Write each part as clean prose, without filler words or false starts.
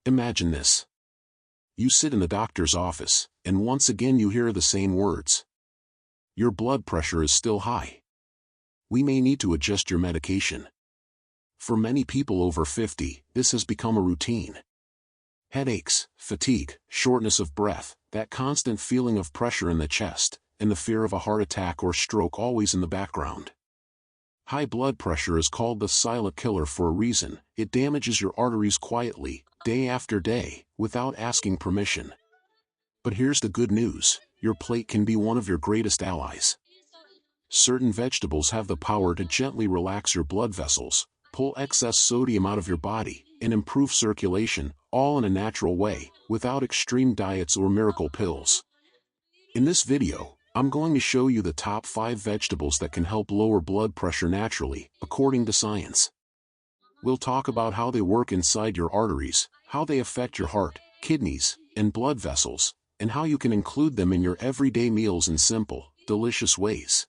Imagine this. You sit in the doctor's office, and once again you hear the same words. Your blood pressure is still high. We may need to adjust your medication. For many people over 50, this has become a routine. Headaches, fatigue, shortness of breath, that constant feeling of pressure in the chest, and the fear of a heart attack or stroke always in the background. High blood pressure is called the silent killer for a reason. It damages your arteries quietly, day after day, without asking permission. But here's the good news: your plate can be one of your greatest allies. Certain vegetables have the power to gently relax your blood vessels, pull excess sodium out of your body, and improve circulation, all in a natural way, without extreme diets or miracle pills. In this video, I'm going to show you the top 5 vegetables that can help lower blood pressure naturally, according to science. We'll talk about how they work inside your arteries, how they affect your heart, kidneys, and blood vessels, and how you can include them in your everyday meals in simple, delicious ways.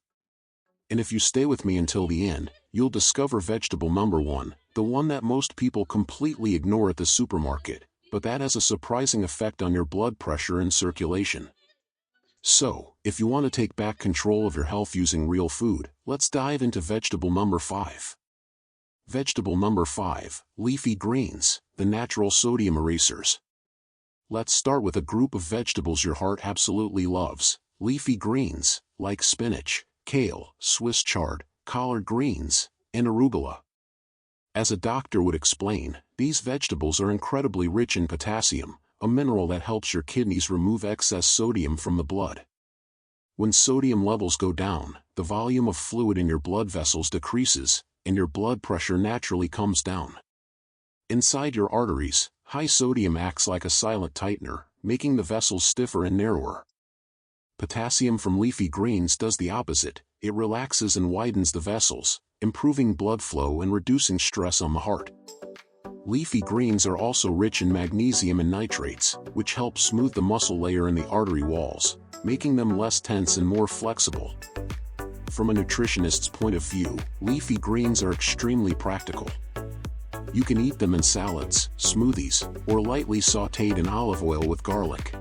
And if you stay with me until the end, you'll discover vegetable number 1, the one that most people completely ignore at the supermarket, but that has a surprising effect on your blood pressure and circulation. So, if you want to take back control of your health using real food, let's dive into vegetable number 5. Vegetable number 5, leafy greens, the natural sodium erasers. Let's start with a group of vegetables your heart absolutely loves: leafy greens, like spinach, kale, Swiss chard, collard greens, and arugula. As a doctor would explain, these vegetables are incredibly rich in potassium, a mineral that helps your kidneys remove excess sodium from the blood. When sodium levels go down, the volume of fluid in your blood vessels decreases, and your blood pressure naturally comes down. Inside your arteries, high sodium acts like a silent tightener, making the vessels stiffer and narrower. Potassium from leafy greens does the opposite. It relaxes and widens the vessels, improving blood flow and reducing stress on the heart. Leafy greens are also rich in magnesium and nitrates, which help smooth the muscle layer in the artery walls, making them less tense and more flexible. From a nutritionist's point of view, leafy greens are extremely practical. You can eat them in salads, smoothies, or lightly sautéed in olive oil with garlic.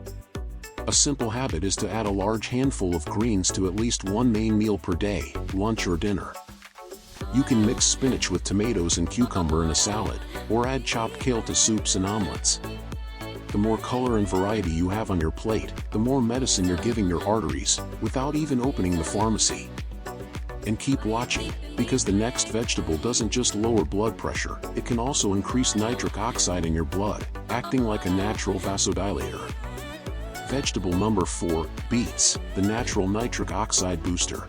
A simple habit is to add a large handful of greens to at least one main meal per day, lunch or dinner. You can mix spinach with tomatoes and cucumber in a salad, or add chopped kale to soups and omelets. The more color and variety you have on your plate, the more medicine you're giving your arteries, without even opening the pharmacy. And keep watching, because the next vegetable doesn't just lower blood pressure, it can also increase nitric oxide in your blood, acting like a natural vasodilator. Vegetable number 4, beets, the natural nitric oxide booster.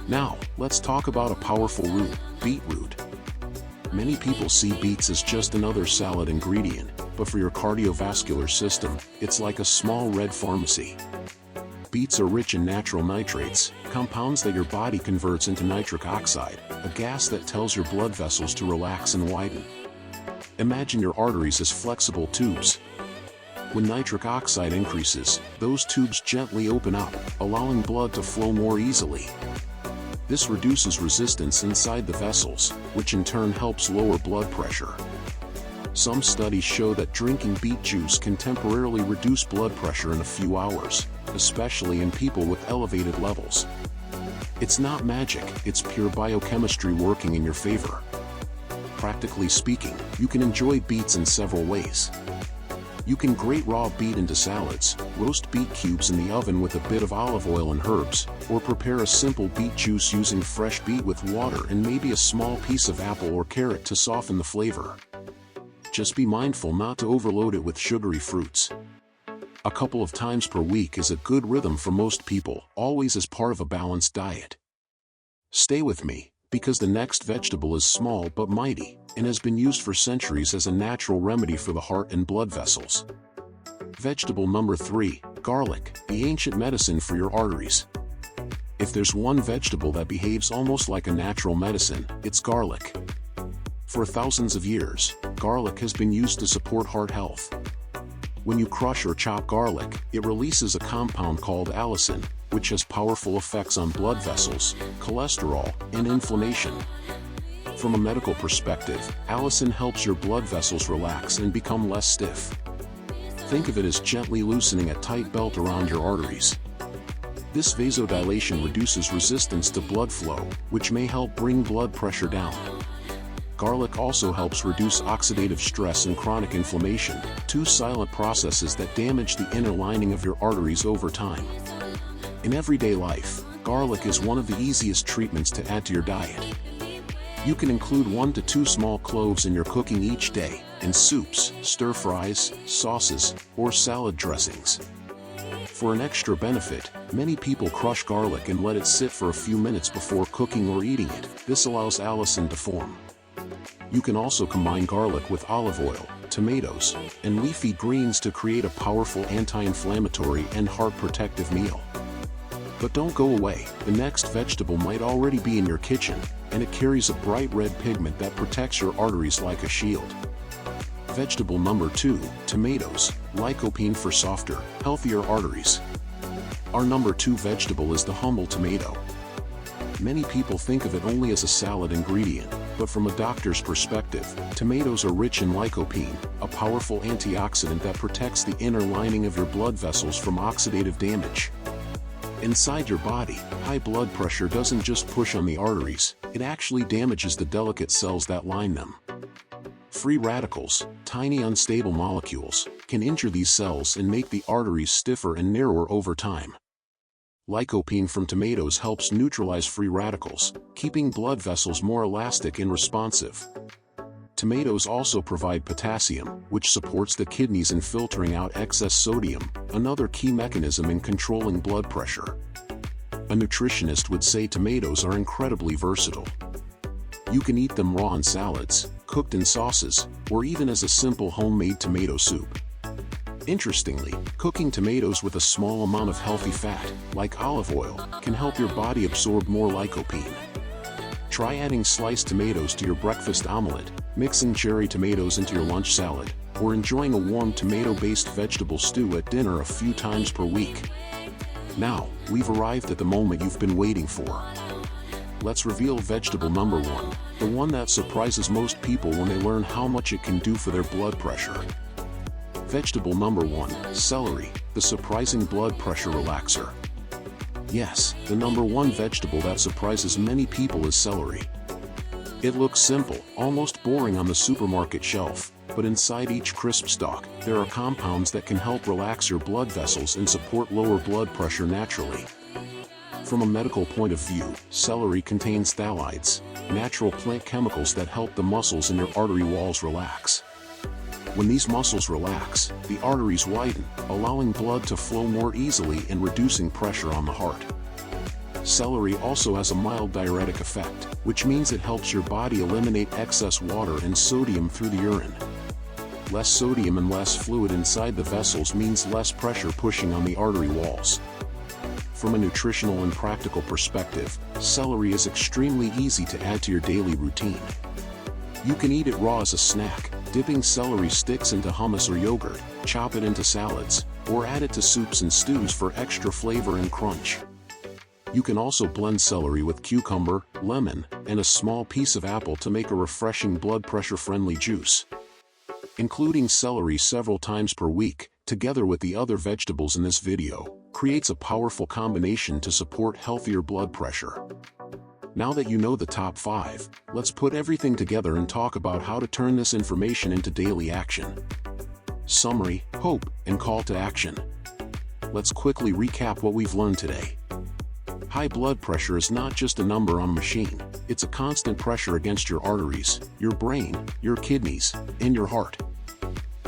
Now, let's talk about a powerful root, beetroot. Many people see beets as just another salad ingredient, but for your cardiovascular system, it's like a small red pharmacy. Beets are rich in natural nitrates, compounds that your body converts into nitric oxide, a gas that tells your blood vessels to relax and widen. Imagine your arteries as flexible tubes. When nitric oxide increases, those tubes gently open up, allowing blood to flow more easily. This reduces resistance inside the vessels, which in turn helps lower blood pressure. Some studies show that drinking beet juice can temporarily reduce blood pressure in a few hours, especially in people with elevated levels. It's not magic, it's pure biochemistry working in your favor. Practically speaking, you can enjoy beets in several ways. You can grate raw beet into salads, roast beet cubes in the oven with a bit of olive oil and herbs, or prepare a simple beet juice using fresh beet with water and maybe a small piece of apple or carrot to soften the flavor. Just be mindful not to overload it with sugary fruits. A couple of times per week is a good rhythm for most people, always as part of a balanced diet. Stay with me, because the next vegetable is small but mighty, and has been used for centuries as a natural remedy for the heart and blood vessels. Vegetable number 3, garlic, the ancient medicine for your arteries. If there's one vegetable that behaves almost like a natural medicine, it's garlic. For thousands of years, garlic has been used to support heart health. When you crush or chop garlic, it releases a compound called allicin, which has powerful effects on blood vessels, cholesterol, and inflammation. From a medical perspective, allicin helps your blood vessels relax and become less stiff. Think of it as gently loosening a tight belt around your arteries. This vasodilation reduces resistance to blood flow, which may help bring blood pressure down. Garlic also helps reduce oxidative stress and chronic inflammation, two silent processes that damage the inner lining of your arteries over time. In everyday life, garlic is one of the easiest treatments to add to your diet. You can include 1 to 2 small cloves in your cooking each day, in soups, stir-fries, sauces, or salad dressings. For an extra benefit, many people crush garlic and let it sit for a few minutes before cooking or eating it. This allows allicin to form. You can also combine garlic with olive oil, tomatoes, and leafy greens to create a powerful anti-inflammatory and heart-protective meal. But don't go away, the next vegetable might already be in your kitchen, and it carries a bright red pigment that protects your arteries like a shield. Vegetable number 2, tomatoes, lycopene for softer, healthier arteries. Our number 2 vegetable is the humble tomato. Many people think of it only as a salad ingredient, but from a doctor's perspective, tomatoes are rich in lycopene, a powerful antioxidant that protects the inner lining of your blood vessels from oxidative damage. Inside your body, high blood pressure doesn't just push on the arteries, it actually damages the delicate cells that line them. Free radicals, tiny unstable molecules, can injure these cells and make the arteries stiffer and narrower over time. Lycopene from tomatoes helps neutralize free radicals, keeping blood vessels more elastic and responsive. Tomatoes also provide potassium, which supports the kidneys in filtering out excess sodium, another key mechanism in controlling blood pressure. A nutritionist would say tomatoes are incredibly versatile. You can eat them raw in salads, cooked in sauces, or even as a simple homemade tomato soup. Interestingly, cooking tomatoes with a small amount of healthy fat, like olive oil, can help your body absorb more lycopene. Try adding sliced tomatoes to your breakfast omelet, mixing cherry tomatoes into your lunch salad, or enjoying a warm tomato-based vegetable stew at dinner a few times per week. Now, we've arrived at the moment you've been waiting for. Let's reveal vegetable number 1, the one that surprises most people when they learn how much it can do for their blood pressure. Vegetable number 1, celery, the surprising blood pressure relaxer. Yes, the number 1 vegetable that surprises many people is celery. It looks simple, almost boring on the supermarket shelf, but inside each crisp stalk, there are compounds that can help relax your blood vessels and support lower blood pressure naturally. From a medical point of view, celery contains phthalates, natural plant chemicals that help the muscles in your artery walls relax. When these muscles relax, the arteries widen, allowing blood to flow more easily and reducing pressure on the heart. Celery also has a mild diuretic effect, which means it helps your body eliminate excess water and sodium through the urine. Less sodium and less fluid inside the vessels means less pressure pushing on the artery walls. From a nutritional and practical perspective, celery is extremely easy to add to your daily routine. You can eat it raw as a snack, dipping celery sticks into hummus or yogurt, chop it into salads, or add it to soups and stews for extra flavor and crunch. You can also blend celery with cucumber, lemon, and a small piece of apple to make a refreshing blood pressure-friendly juice. Including celery several times per week, together with the other vegetables in this video, creates a powerful combination to support healthier blood pressure. Now that you know the top 5, let's put everything together and talk about how to turn this information into daily action. Summary, hope, and call to action. Let's quickly recap what we've learned today. High blood pressure is not just a number on a machine, it's a constant pressure against your arteries, your brain, your kidneys, and your heart.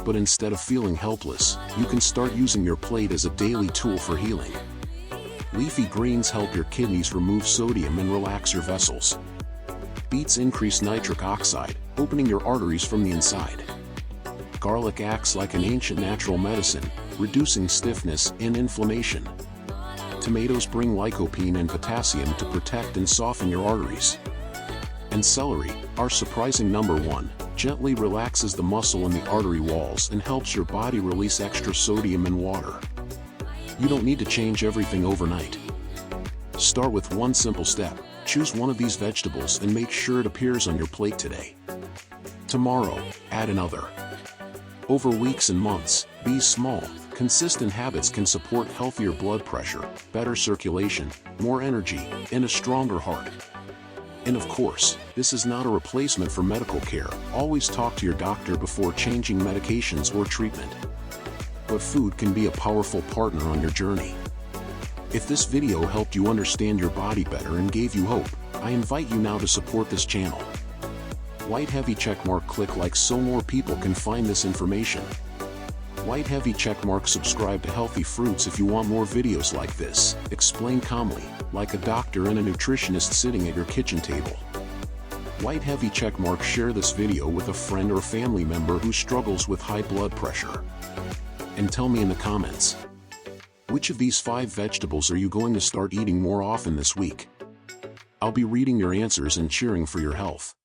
But instead of feeling helpless, you can start using your plate as a daily tool for healing. Leafy greens help your kidneys remove sodium and relax your vessels. Beets increase nitric oxide, opening your arteries from the inside. Garlic acts like an ancient natural medicine, reducing stiffness and inflammation. Tomatoes bring lycopene and potassium to protect and soften your arteries. And celery, our surprising number 1, gently relaxes the muscle in the artery walls and helps your body release extra sodium and water. You don't need to change everything overnight. Start with one simple step, Choose one of these vegetables and make sure it appears on your plate today. Tomorrow, add another. Over weeks and months, these small, consistent habits can support healthier blood pressure, better circulation, more energy, and a stronger heart. And of course, this is not a replacement for medical care. Always talk to your doctor before changing medications or treatment. But food can be a powerful partner on your journey. If this video helped you understand your body better and gave you hope, I invite you now to support this channel. White heavy checkmark, click like so more people can find this information. White heavy checkmark, subscribe to Healthy Fruits if you want more videos like this. Explain calmly, like a doctor and a nutritionist sitting at your kitchen table. White heavy checkmark, share this video with a friend or family member who struggles with high blood pressure. And tell me in the comments, which of these 5 vegetables are you going to start eating more often this week? I'll be reading your answers and cheering for your health.